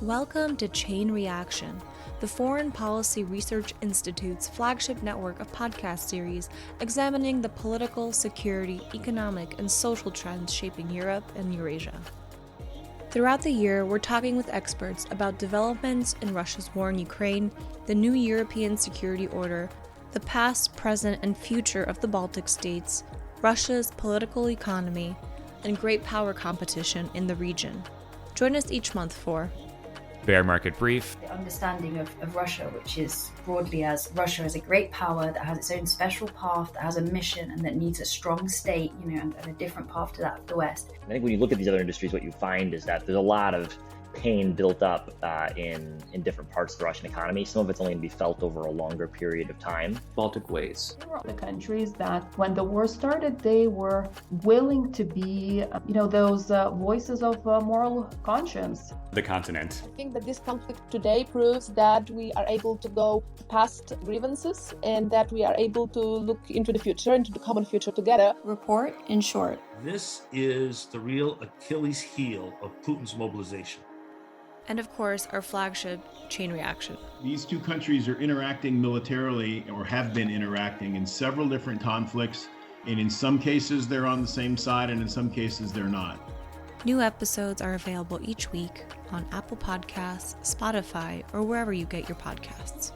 Welcome to Chain Reaction, the Foreign Policy Research Institute's flagship network of podcast series examining the political, security, economic, and social trends shaping Europe and Eurasia. Throughout the year, we're talking with experts about developments in Russia's war in Ukraine, the new European security order, the past, present, and future of the Baltic states, Russia's political economy, and great power competition in the region. Join us each month for Bear Market Brief. The understanding of Russia, which is broadly as Russia as a great power that has its own special path, that has a mission, and that needs a strong state, and a different path to that of the West. I think when you look at these other industries, what you find is that there's a lot of pain built up in different parts of the Russian economy. Some of it's only going to be felt over a longer period of time. Baltic ways. There were the countries that when the war started, they were willing to be, those voices of moral conscience. The continent. I think that this conflict today proves that we are able to go past grievances and that we are able to look into the future, into the common future together. Report in short. This is the real Achilles heel of Putin's mobilization. And of course, our flagship, Chain Reaction. These two countries are interacting militarily or have been interacting in several different conflicts. And in some cases, they're on the same side, and in some cases, they're not. New episodes are available each week on Apple Podcasts, Spotify, or wherever you get your podcasts.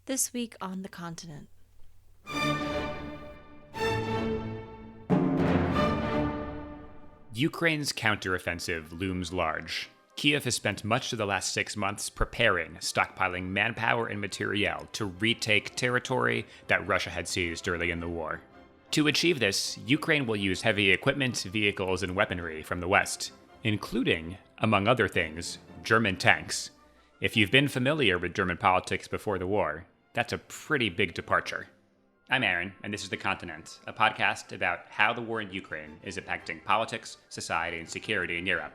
This week on the continent. Ukraine's counteroffensive looms large. Kiev has spent much of the last 6 months preparing, stockpiling manpower and materiel to retake territory that Russia had seized early in the war. To achieve this, Ukraine will use heavy equipment, vehicles, and weaponry from the West, including, among other things, German tanks. If you've been familiar with German politics before the war, that's a pretty big departure. I'm Aaron, and this is The Continent, a podcast about how the war in Ukraine is impacting politics, society, and security in Europe.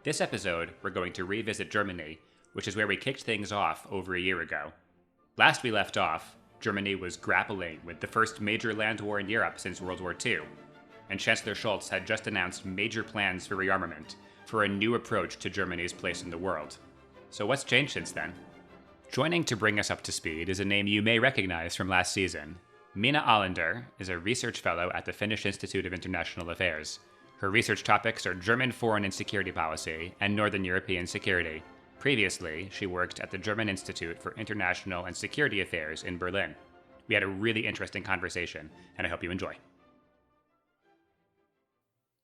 This episode, we're going to revisit Germany, which is where we kicked things off over a year ago. Last we left off, Germany was grappling with the first major land war in Europe since World War II, and Chancellor Scholz had just announced major plans for rearmament, for a new approach to Germany's place in the world. So what's changed since then? Joining to bring us up to speed is a name you may recognize from last season. Minna Alander is a research fellow at the Finnish Institute of International Affairs. Her research topics are German foreign and security policy and Northern European security. Previously, she worked at the German Institute for International and Security Affairs in Berlin. We had a really interesting conversation, and I hope you enjoy.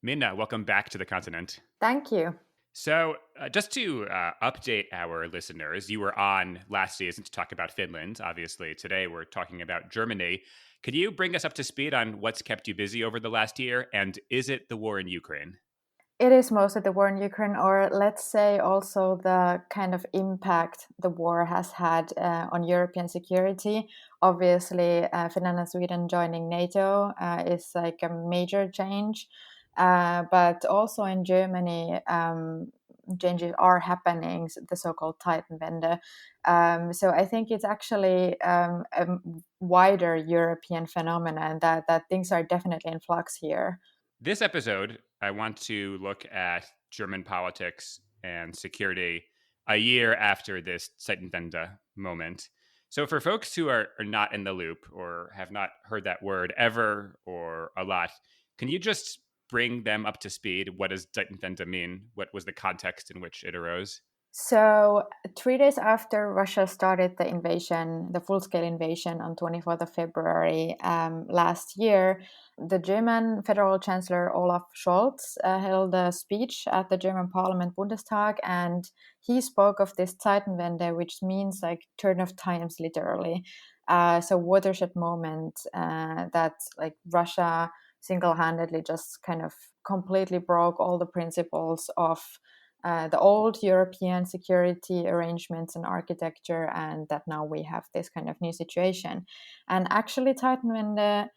Minna, welcome back to the continent. Thank you. So, just to update our listeners, you were on last season to talk about Finland. Obviously, today we're talking about Germany. Could you bring us up to speed on what's kept you busy over the last year? And is it the war in Ukraine? It is mostly the war in Ukraine, or let's say also the kind of impact the war has had on European security. Obviously, Finland and Sweden joining NATO is like a major change. But also in Germany, changes are happening, the so-called Zeitenwende. So I think it's actually a wider European phenomenon that things are definitely in flux here. This episode, I want to look at German politics and security a year after this Zeitenwende moment. So for folks who are not in the loop or have not heard that word ever or a lot, can you just bring them up to speed? What does Zeitenwende mean? What was the context in which it arose? So 3 days after Russia started the invasion, the full-scale invasion on 24th of February last year, the German Federal Chancellor Olaf Scholz held a speech at the German Parliament Bundestag, and he spoke of this Zeitenwende, which means like turn of times, literally. So watershed moment that like Russia single-handedly just kind of completely broke all the principles of the old European security arrangements and architecture, and that now we have this kind of new situation. And actually, Zeitenwende,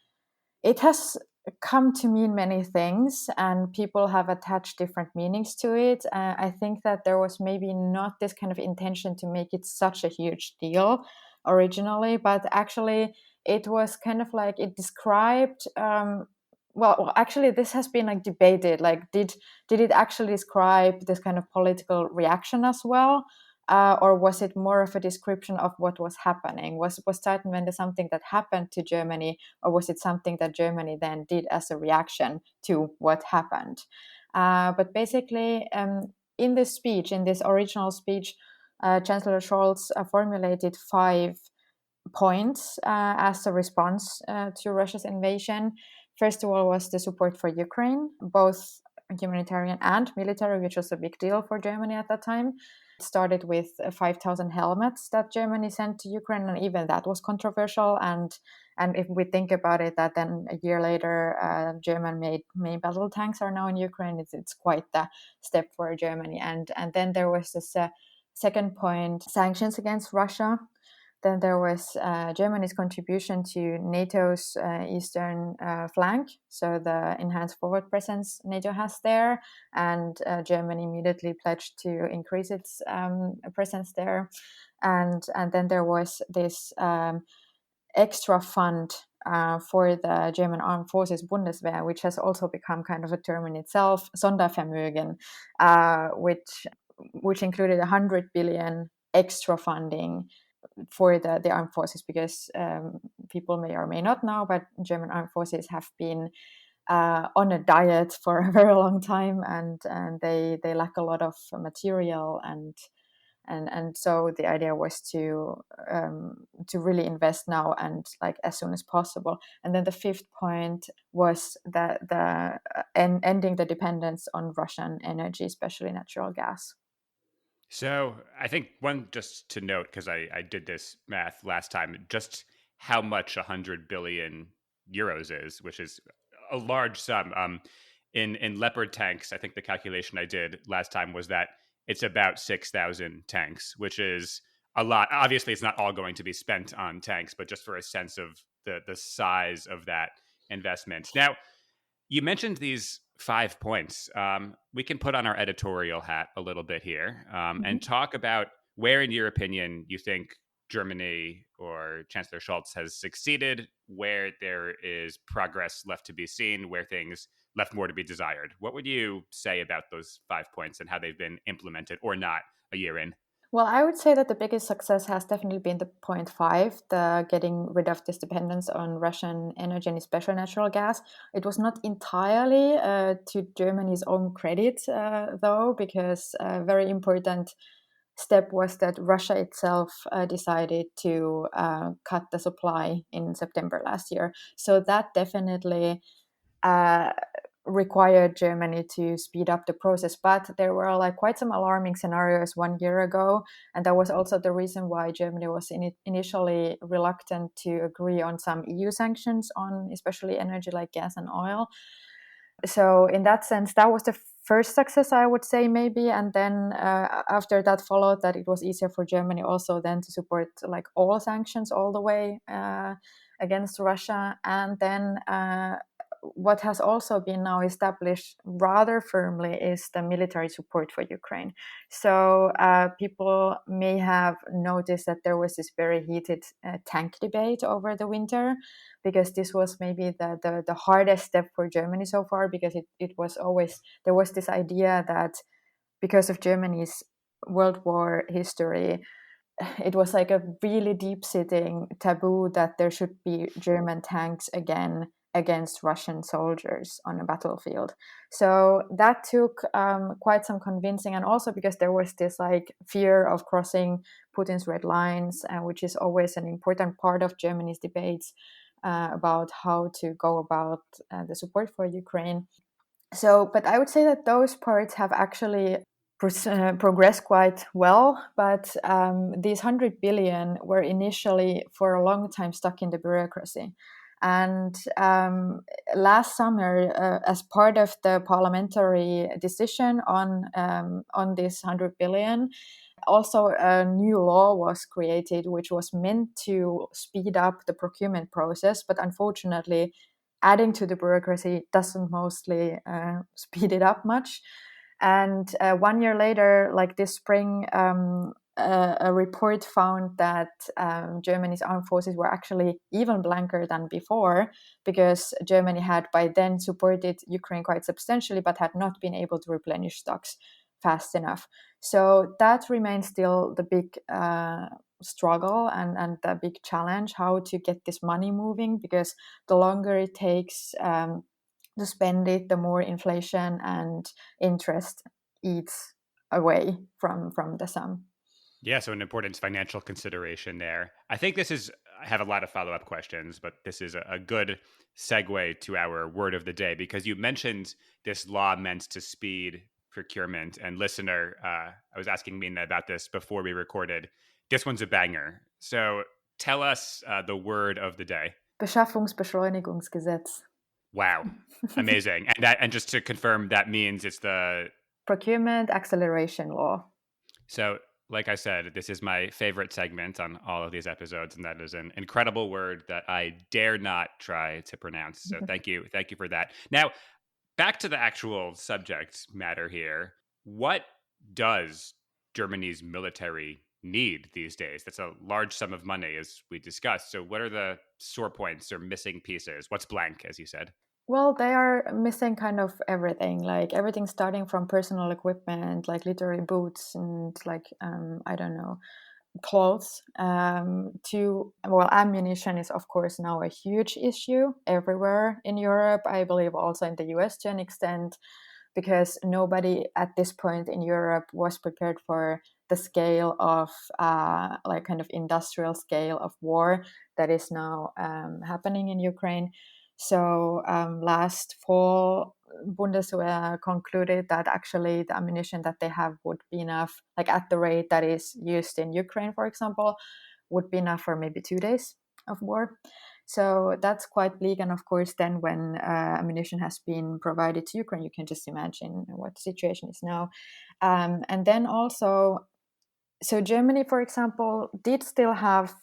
it has come to mean many things, and people have attached different meanings to it. I think that there was maybe not this kind of intention to make it such a huge deal originally, but actually it was kind of like it described well, actually, this has been like debated. Like, did it actually describe this kind of political reaction as well, or was it more of a description of what was happening? Was Zeitenwende something that happened to Germany, or was it something that Germany then did as a reaction to what happened? But basically, in this original speech, Chancellor Scholz formulated 5 points as a response to Russia's invasion. First of all was the support for Ukraine, both humanitarian and military, which was a big deal for Germany at that time. It started with 5,000 helmets that Germany sent to Ukraine, and even that was controversial. And if we think about it, that then a year later, German-made main battle tanks are now in Ukraine. It's quite the step for Germany. And then there was this second point, sanctions against Russia. Then there was Germany's contribution to NATO's eastern flank, so the enhanced forward presence NATO has there, and Germany immediately pledged to increase its presence there. And then there was this extra fund for the German armed forces, Bundeswehr, which has also become kind of a term in itself, Sondervermögen, which included 100 billion extra funding for the armed forces, because people may or may not know, but German armed forces have been on a diet for a very long time, and they lack a lot of material, and so the idea was to really invest now and like as soon as possible. And then the fifth point was that ending the dependence on Russian energy, especially natural gas. So I think one just to note, because I did this math last time, just how much 100 billion euros is, which is a large sum. In Leopard tanks, I think the calculation I did last time was that it's about 6,000 tanks, which is a lot. Obviously, it's not all going to be spent on tanks, but just for a sense of the size of that investment. Now, you mentioned these 5 points. We can put on our editorial hat a little bit here and talk about where, in your opinion, you think Germany or Chancellor Scholz has succeeded, where there is progress left to be seen, where things left more to be desired. What would you say about those 5 points and how they've been implemented or not a year in? Well, I would say that the biggest success has definitely been the point 5, the getting rid of this dependence on Russian energy and especially natural gas. It was not entirely to Germany's own credit, though, because a very important step was that Russia itself decided to cut the supply in September last year. So that definitely required Germany to speed up the process. But there were like quite some alarming scenarios 1 year ago, and that was also the reason why Germany was initially reluctant to agree on some EU sanctions on especially energy like gas and oil. So in that sense, that was the first success, I would say, maybe. And then after that followed that it was easier for Germany also then to support like all sanctions all the way against Russia. And then what has also been now established rather firmly is the military support for Ukraine. So people may have noticed that there was this very heated tank debate over the winter, because this was maybe the hardest step for Germany so far, because it was always, there was this idea that because of Germany's World War history, it was like a really deep-sitting taboo that there should be German tanks again against Russian soldiers on a battlefield. So that took quite some convincing, and also because there was this like fear of crossing Putin's red lines, which is always an important part of Germany's debates about how to go about the support for Ukraine. So, but I would say that those parts have actually progressed quite well, but these 100 billion were initially for a long time stuck in the bureaucracy. And last summer, as part of the parliamentary decision on this 100 billion, also a new law was created, which was meant to speed up the procurement process, but unfortunately, adding to the bureaucracy doesn't mostly speed it up much. And 1 year later, like this spring, a report found that Germany's armed forces were actually even blanker than before, because Germany had by then supported Ukraine quite substantially, but had not been able to replenish stocks fast enough. So that remains still the big struggle and the big challenge, how to get this money moving, because the longer it takes to spend it, the more inflation and interest eats away from the sum. Yeah, so an important financial consideration there. I have a lot of follow up questions, but this is a good segue to our word of the day, because you mentioned this law meant to speed procurement. And listener, I was asking Minna about this before we recorded. This one's a banger. So tell us the word of the day. Beschaffungsbeschleunigungsgesetz. Wow. Amazing. And just to confirm, that means it's the Procurement acceleration law. So, like I said, this is my favorite segment on all of these episodes, and that is an incredible word that I dare not try to pronounce. So, thank you for that. Now, back to the actual subject matter here. What does Germany's military need these days? That's a large sum of money, as we discussed. So, what are the sore points or missing pieces? What's blank, as you said? Well, they are missing kind of everything, like everything starting from personal equipment, like literally boots and like, I don't know, clothes, to, well, ammunition is of course now a huge issue everywhere in Europe. I believe also in the US to an extent, because nobody at this point in Europe was prepared for the scale of like kind of industrial scale of war that is now happening in Ukraine. So last fall, Bundeswehr concluded that actually the ammunition that they have would be enough, like at the rate that is used in Ukraine, for example, would be enough for maybe 2 days of war. So that's quite bleak. And of course, then when ammunition has been provided to Ukraine, you can just imagine what the situation is now. And then also, so Germany, for example, did still have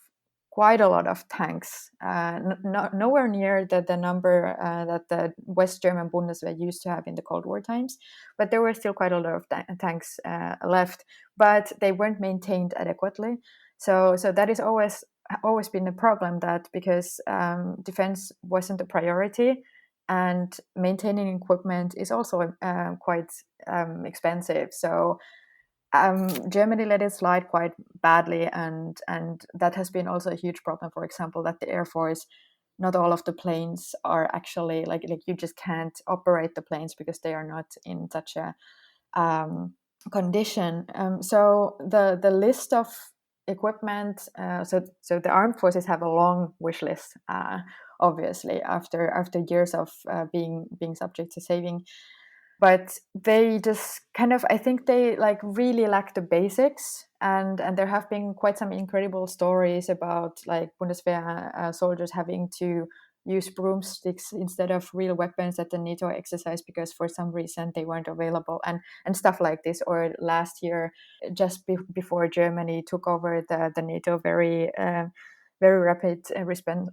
quite a lot of tanks, nowhere near the number that the West German Bundeswehr used to have in the Cold War times, but there were still quite a lot of tanks left, but they weren't maintained adequately. So that is always been a problem, that because defense wasn't a priority, and maintaining equipment is also quite expensive. So Germany let it slide quite badly, and that has been also a huge problem. For example, that the Air Force, not all of the planes are actually like you just can't operate the planes because they are not in such a condition. So the list of equipment, so the armed forces have a long wish list, obviously after years of being subject to saving. But they just kind of, I think they like really lack the basics, and there have been quite some incredible stories about like Bundeswehr soldiers having to use broomsticks instead of real weapons at the NATO exercise because for some reason they weren't available, and stuff like this. Or last year, just before Germany took over the NATO very rapid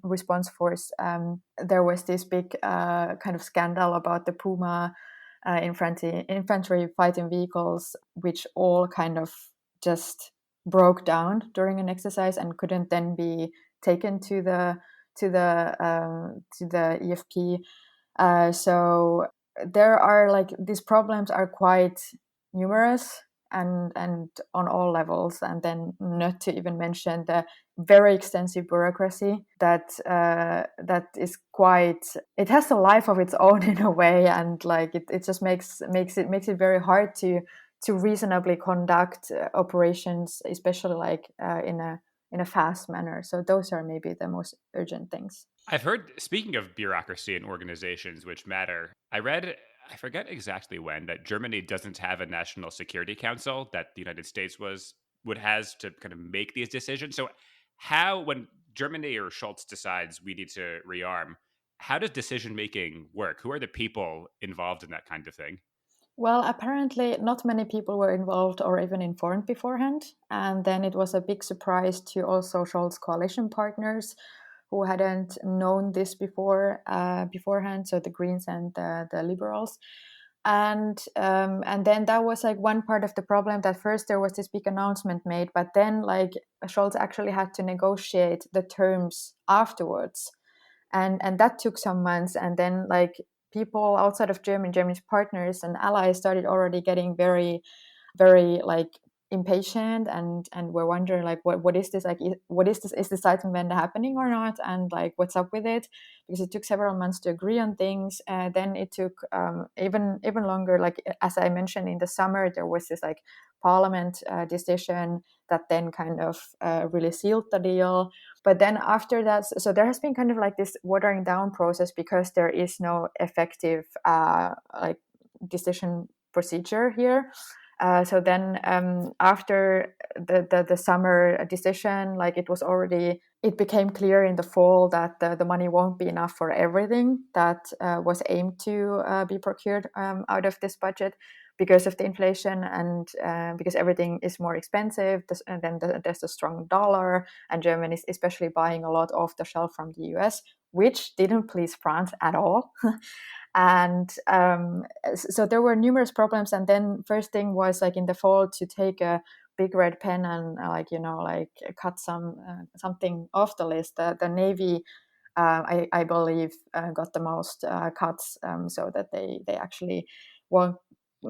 response force, there was this big kind of scandal about the Puma infantry fighting vehicles, which all kind of just broke down during an exercise and couldn't then be taken to the EFP. So there are like these problems are quite numerous and on all levels, and then not to even mention the very extensive bureaucracy that is quite, it has a life of its own in a way, and like it just makes it very hard to reasonably conduct operations, especially like in a fast manner. So those are maybe the most urgent things. I've heard, speaking of bureaucracy and organizations which matter, I read, I forget exactly when, that Germany doesn't have a national security council that the United States has to kind of make these decisions. So how, when Germany or Schultz decides we need to rearm, how does decision making work? Who are the people involved in that kind of thing? Well, apparently not many people were involved or even informed beforehand. And then it was a big surprise to also Scholz coalition partners who hadn't known this beforehand, so the Greens and the Liberals. And then that was like one part of the problem, that first there was this big announcement made, but then like Scholz actually had to negotiate the terms afterwards, and that took some months. And then like people outside of Germany's partners and allies started already getting very, very like impatient, and we're wondering like what is this, like what is this, is the Zeitenwende happening or not, and like what's up with it, because it took several months to agree on things. Then it took even longer, like as I mentioned, in the summer there was this like parliament decision that then kind of really sealed the deal. But then after that, so there has been kind of like this watering down process, because there is no effective like decision procedure here. So then after the summer decision, like it became clear in the fall that the money won't be enough for everything that was aimed to be procured out of this budget, because of the inflation, and because everything is more expensive. And then there's a strong dollar, and Germany is especially buying a lot off the shelf from the US, which didn't please France at all. And so there were numerous problems. And then first thing was like in the fall to take a big red pen and like cut something off the list. The Navy, I believe, got the most cuts, so that they actually won't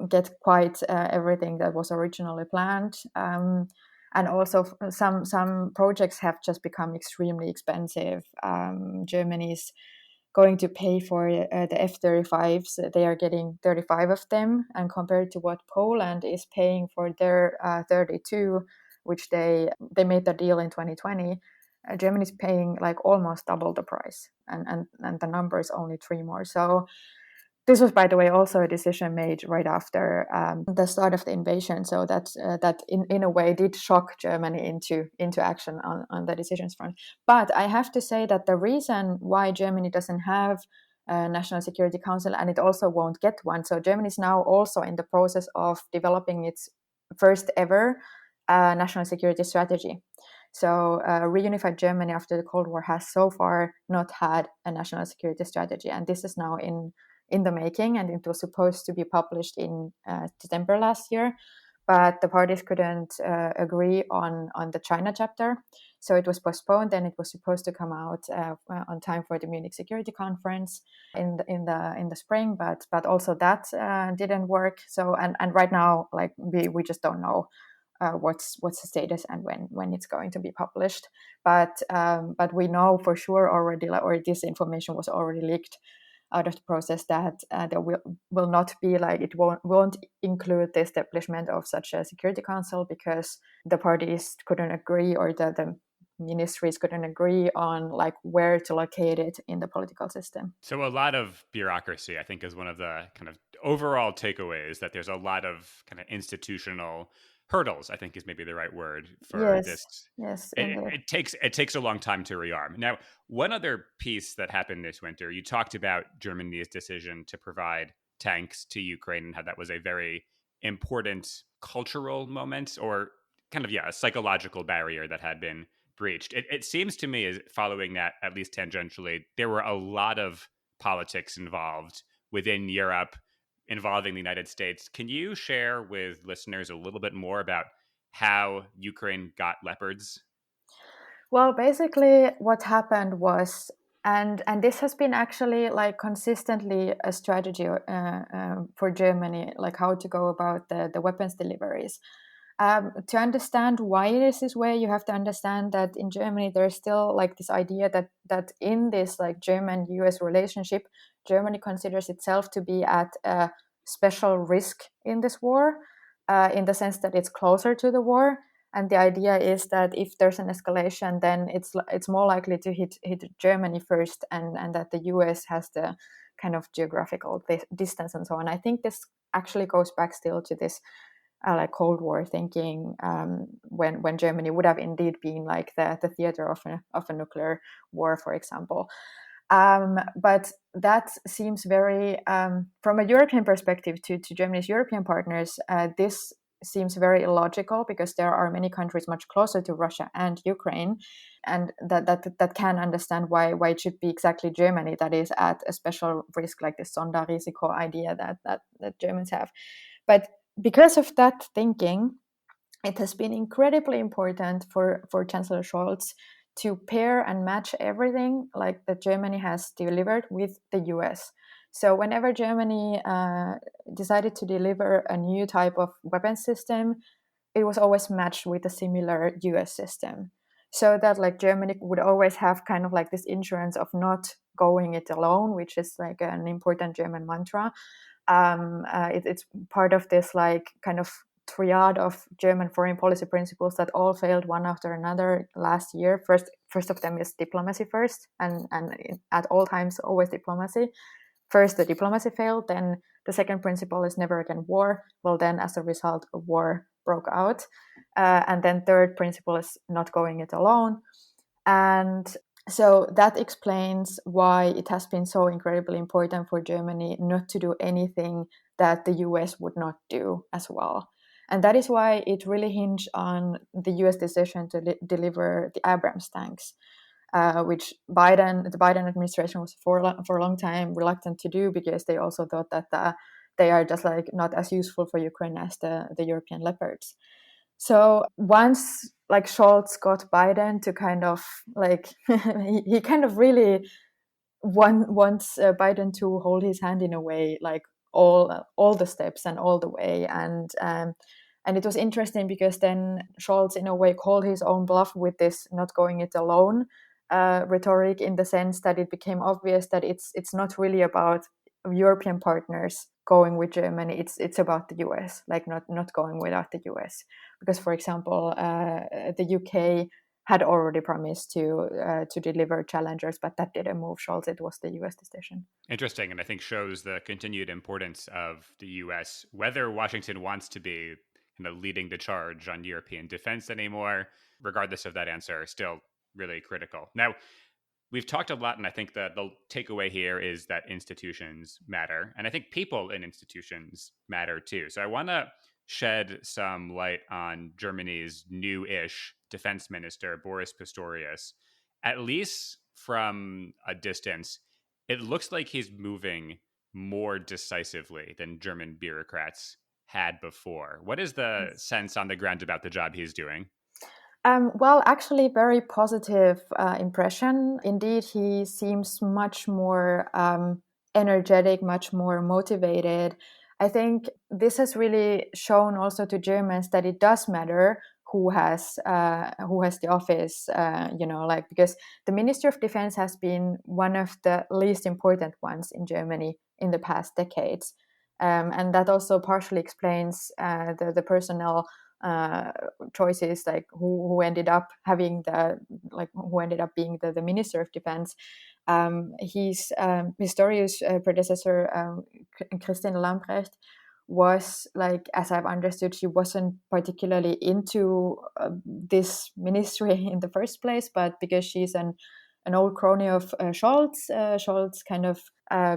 get quite everything that was originally planned. And also some projects have just become extremely expensive. Germany's going to pay for the F-35s. They are getting 35 of them, and compared to what Poland is paying for their 32, which they made the deal in 2020, Germany is paying like almost double the price, and the number is only 3 more. So this was, by the way, also a decision made right after the start of the invasion. So that in a way did shock Germany into action on the decisions front. But I have to say that the reason why Germany doesn't have a National Security Council, and it also won't get one, so Germany is now also in the process of developing its first ever national security strategy. So reunified Germany after the Cold War has so far not had a national security strategy, and this is now in the making, and it was supposed to be published in December last year, but the parties couldn't agree on the China chapter, so it was postponed, and it was supposed to come out on time for the Munich Security Conference in the spring, but also that didn't work. So and right now, like we just don't know what's the status and when it's going to be published, but we know for sure already, or this information was already leaked out of the process, that there will not be, like, it won't include the establishment of such a security council, because the parties couldn't agree, or the ministries couldn't agree on like where to locate it in the political system. So a lot of bureaucracy, I think, is one of the kind of overall takeaways, that there's a lot of kind of institutional hurdles, I think is maybe the right word for this. Yes. It takes a long time to rearm. Now, one other piece that happened this winter, you talked about Germany's decision to provide tanks to Ukraine, and how that was a very important cultural moment, or kind of, a psychological barrier that had been breached. It seems to me, as following that, at least tangentially, there were a lot of politics involved within Europe, involving the United States. Can you share with listeners a little bit more about how Ukraine got Leopards? Well, basically what happened was, and this has been actually like consistently a strategy for Germany, like how to go about the weapons deliveries. To understand why it is this way, you have to understand that in Germany there's still like this idea that in this like German-US relationship, Germany considers itself to be at a special risk in this war, in the sense that it's closer to the war. And the idea is that if there's an escalation, then it's more likely to hit Germany first, and that the US has the kind of geographical distance and so on. I think this actually goes back still to this like Cold War thinking, when Germany would have indeed been like the theater of a nuclear war, for example. But that seems very, from a European perspective, to Germany's European partners, this seems very illogical because there are many countries much closer to Russia and Ukraine, and that can understand why it should be exactly Germany that is at a special risk, like the Sonderrisiko idea that Germans have. But because of that thinking, it has been incredibly important for Chancellor Scholz to pair and match everything like that Germany has delivered with the US. So whenever Germany decided to deliver a new type of weapon system, it was always matched with a similar US system. So that like Germany would always have kind of like this insurance of not going it alone, which is like an important German mantra. It's part of this like kind of triad of German foreign policy principles that all failed one after another last year. First of them is diplomacy first, and at all times always diplomacy. First, the diplomacy failed. Then the second principle is never again war. Well, then as a result, a war broke out. And then third principle is not going it alone. And so that explains why it has been so incredibly important for Germany not to do anything that the US would not do as well. And that is why it really hinged on the US decision to deliver the Abrams tanks, which the Biden administration was for a long time reluctant to do because they also thought that they are just like not as useful for Ukraine as the European Leopards. So once like Scholz got Biden to kind of like he kind of really wants Biden to hold his hand in a way, like all the steps and all the way, and it was interesting because then Scholz in a way called his own bluff with this not going it alone rhetoric, in the sense that it became obvious that it's not really about European partners going with Germany. It's about the US, like not going without the US, because for example the UK had already promised to deliver Challengers, but that didn't move Scholz. It was the US decision. Interesting, and I think shows the continued importance of the US, whether Washington wants to be leading the charge on European defense anymore. Regardless of that answer, still really critical. Now, we've talked a lot, and I think that the takeaway here is that institutions matter. And I think people in institutions matter too. So I want to shed some light on Germany's new-ish defense minister, Boris Pistorius. At least from a distance, it looks like he's moving more decisively than German bureaucrats had before. What is the sense on the ground about the job he's doing? Well, actually, very positive impression. Indeed, he seems much more energetic, much more motivated. I think this has really shown also to Germans that it does matter who has the office. Like because the Ministry of Defense has been one of the least important ones in Germany in the past decades, and that also partially explains the personnel choices, like who ended up having who ended up being the Minister of Defense. His Pistorius' predecessor, Christine Lambrecht, was like, as I've understood, she wasn't particularly into this ministry in the first place, but because she's an old crony of Scholz, Scholz kind of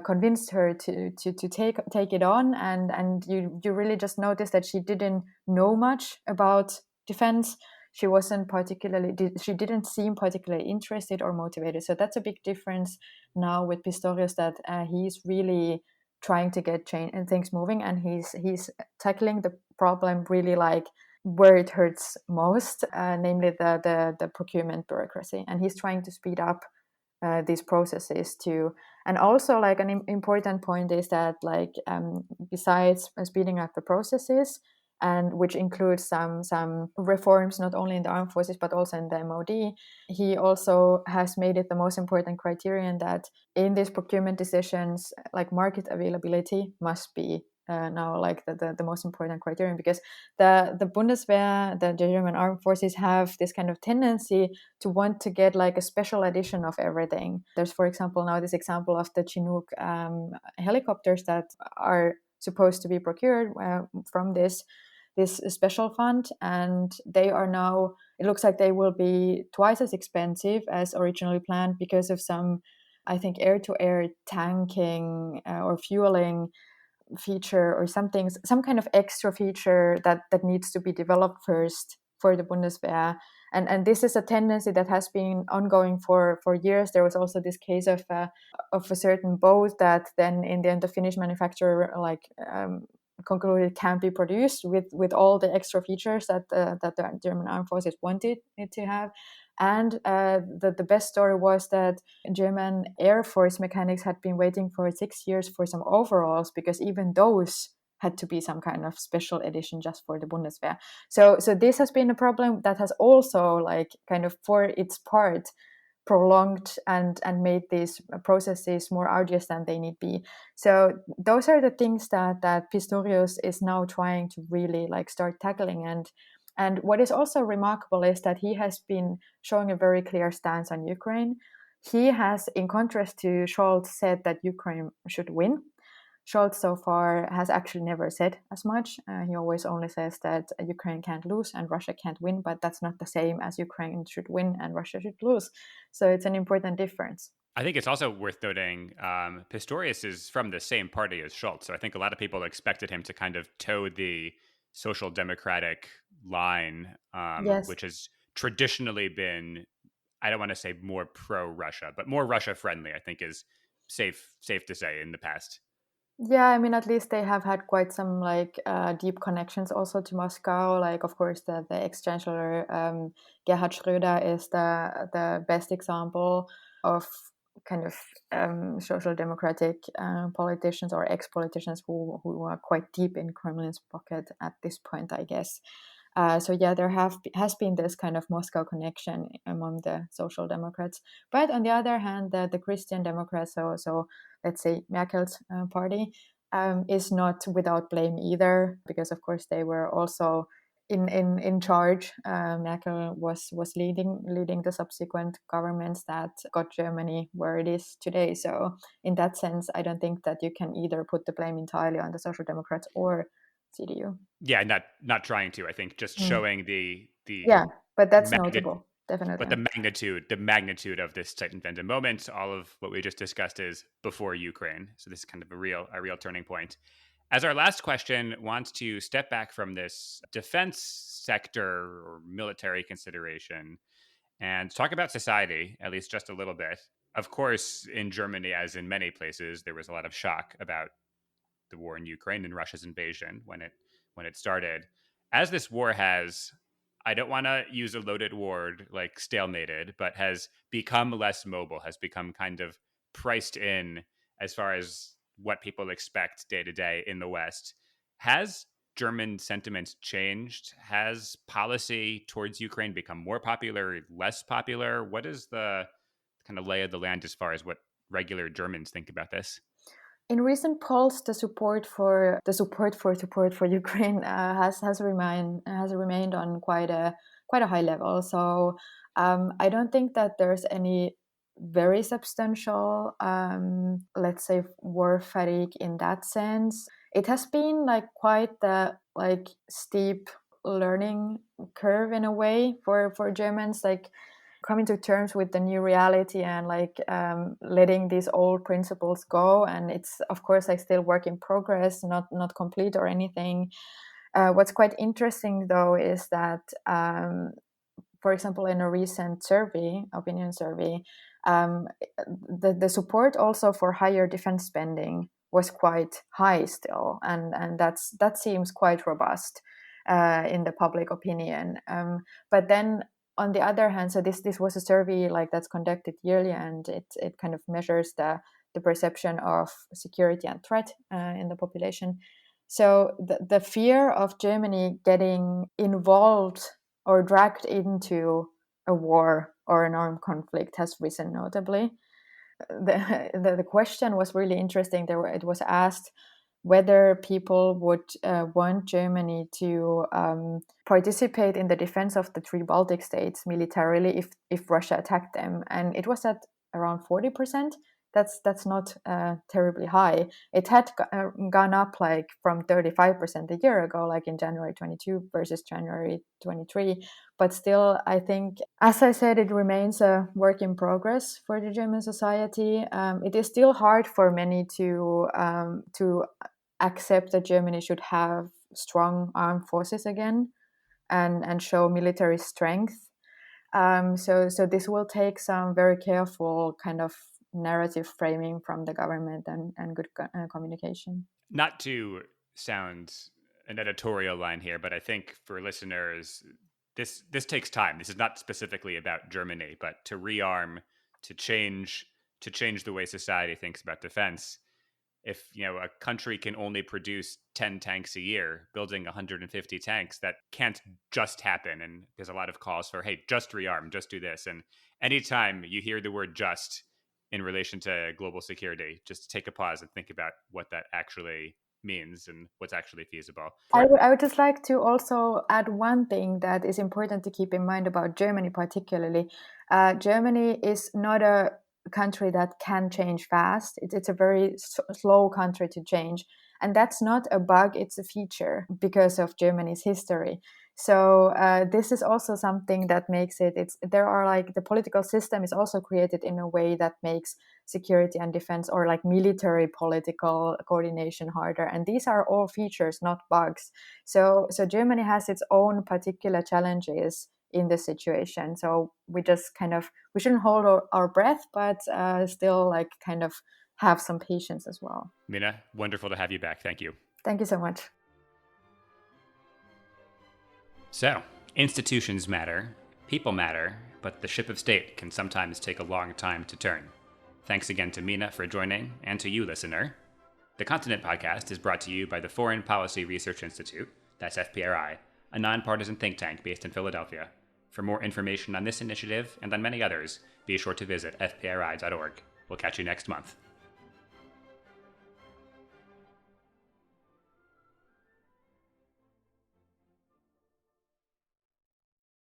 convinced her to take it on, and you really just notice that she didn't know much about defense. She didn't seem particularly interested or motivated. So that's a big difference now with Pistorius, that he's really trying to get change and things moving, and he's tackling the problem really like where it hurts most, namely the procurement bureaucracy, and he's trying to speed up these processes too. And also, like an important point is that, like besides speeding up the processes, and which includes some reforms not only in the armed forces but also in the MOD, he also has made it the most important criterion that in these procurement decisions, like market availability must be now like the most important criterion, because the Bundeswehr, the German armed forces, have this kind of tendency to want to get like a special edition of everything. There's, for example, now this example of the Chinook helicopters that are supposed to be procured from this special fund, and they are now, it looks like they will be twice as expensive as originally planned because of some, I think, air-to-air tanking or fueling feature or something, some kind of extra feature that needs to be developed first for the Bundeswehr. And this is a tendency that has been ongoing for years. There was also this case of a certain boat that then in the end the Finnish manufacturer concluded can't be produced with all the extra features that the German armed forces wanted it to have. And the best story was that German Air Force mechanics had been waiting for 6 years for some overalls, because even those had to be some kind of special edition just for the Bundeswehr. So this has been a problem that has also kind of for its part prolonged and made these processes more arduous than they need be. So those are the things that Pistorius is now trying to really start tackling. And what is also remarkable is that he has been showing a very clear stance on Ukraine. He has, in contrast to Scholz, said that Ukraine should win. Scholz so far has actually never said as much. He always only says that Ukraine can't lose and Russia can't win, but that's not the same as Ukraine should win and Russia should lose. So it's an important difference. I think it's also worth noting Pistorius is from the same party as Schultz. So I think a lot of people expected him to kind of toe the social democratic line, Yes. which has traditionally been, I don't want to say more pro-Russia, but more Russia-friendly, I think is safe to say in the past. Yeah, I mean, at least they have had quite some deep connections also to Moscow. Of course, the ex-chancellor Gerhard Schröder is the best example of kind of social democratic politicians or ex-politicians who are quite deep in Kremlin's pocket at this point, I guess. So yeah, there has been this kind of Moscow connection among the social democrats. But on the other hand, the Christian Democrats, so let's say Merkel's party, is not without blame either, because of course they were also in charge. Merkel was leading the subsequent governments that got Germany where it is today. So in that sense, I don't think that you can either put the blame entirely on the Social Democrats or CDU. Yeah, not trying to. I think just showing the yeah, but that's notable, definitely. But the magnitude of this Zeitenwende moment, all of what we just discussed is before Ukraine. So this is kind of a real turning point. As our last question, wants to step back from this defense sector or military consideration and talk about society, at least just a little bit. Of course, in Germany, as in many places, there was a lot of shock about the war in Ukraine and Russia's invasion when it started. As this war has, I don't want to use a loaded word like stalemated, but has become less mobile, has become kind of priced in as far as what people expect day to day in the West. Has German sentiment changed? Has policy towards Ukraine become more popular, less popular? What is the kind of lay of the land as far as what regular Germans think about this? In recent polls, the support for Ukraine has remained on quite a high level. So I don't think that there's any very substantial, let's say, war fatigue in that sense. It has been quite the steep learning curve in a way for Germans, coming to terms with the new reality and letting these old principles go. And it's of course still work in progress, not complete or anything. What's quite interesting though is that for example, in a recent opinion survey, the support also for higher defense spending was quite high still, and that seems quite robust in the public opinion. But then on the other hand, so this was a survey that's conducted yearly, and it kind of measures the perception of security and threat in the population. So the fear of Germany getting involved or dragged into a war or an armed conflict has risen notably. The question was really interesting. It was asked whether people would want Germany to participate in the defense of the three Baltic states militarily if Russia attacked them, and it was at around 40%. That's not terribly high. It had gone up from 35% a year ago, in January 22 versus January 23. But still, I think, as I said, it remains a work in progress for the German society. It is still hard for many to accept that Germany should have strong armed forces again and show military strength. So this will take some very careful kind of narrative framing from the government and good communication. Not to sound an editorial line here, but I think for listeners, this takes time. This is not specifically about Germany, but to rearm, to change the way society thinks about defense. If a country can only produce 10 tanks a year, building 150 tanks, that can't just happen. And there's a lot of calls for, hey, just rearm, just do this. And anytime you hear the word just in relation to global security, just take a pause and think about what that actually means and what's actually feasible. I would just like to also add one thing that is important to keep in mind about Germany particularly. Germany is not a country that can change fast. It's a very slow country to change. And that's not a bug, it's a feature because of Germany's history. So this is also something that makes the political system is also created in a way that makes security and defense or like military political coordination harder. And these are all features, not bugs. So Germany has its own particular challenges in this situation. So we shouldn't hold our breath, but still like kind of have some patience as well. Minna, wonderful to have you back. Thank you. Thank you so much. So, institutions matter, people matter, but the ship of state can sometimes take a long time to turn. Thanks again to Minna for joining, and to you, listener. The Continent Podcast is brought to you by the Foreign Policy Research Institute, that's FPRI, a nonpartisan think tank based in Philadelphia. For more information on this initiative and on many others, be sure to visit fpri.org. We'll catch you next month.